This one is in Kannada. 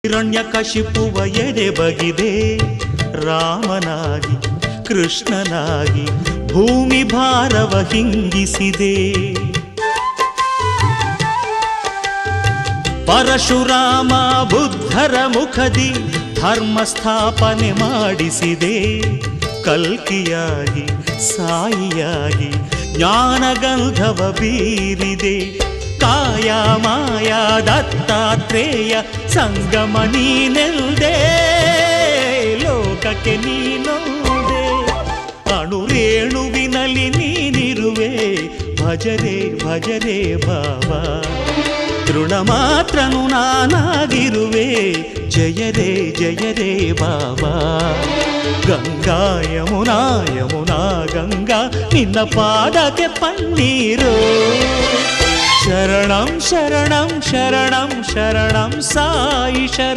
ಹಿರಣ್ಯಕಶಿಪುವ ಎದೆ ಬಗಿದೆ ರಾಮನಾಗಿ ಕೃಷ್ಣನಾಗಿ ಭೂಮಿ ಭಾರವ ಹಿಂಗಿಸಿದೆ. ಪರಶುರಾಮ ಬುದ್ಧರ ಮುಖದಿ ಧರ್ಮ ಸ್ಥಾಪನೆ ಮಾಡಿಸಿದೆ. ಕಲ್ಕಿಯಾಗಿ ಸಾಯಿಯಾಗಿ ಜ್ಞಾನಗಂಧವ ಬೀರಿದೆ. ಕಾಯ ಮಾಯ ದತ್ತಾತ್ರೇಯ ಸಂಗಮ ನೀನೆಲ್ದೆ ಲೋಕಕ್ಕೆ ನೀನೊಂದೆ. ಅಣುರೇಣುವಿನಲ್ಲಿ ನೀನಿರುವೆ ಭಜರೆ ಭಜರೆ ಬಾಬಾ. ತೃಣ ಮಾತ್ರನು ನಾನಾಗಿರುವೆ ಜಯರೇ ಜಯರೇ ಬಾಬಾ. ಗಂಗಾ ಯಮುನಾ ಯಮುನಾ ಗಂಗಾ ನಿನ್ನ ಪಾದಕ್ಕೆ ಪನ್ನೀರು. ಶರಣಂ ಶರಣಂ ಶರಣಂ ಶರಣಂ ಸಾಯಿ ಶರಣಂ.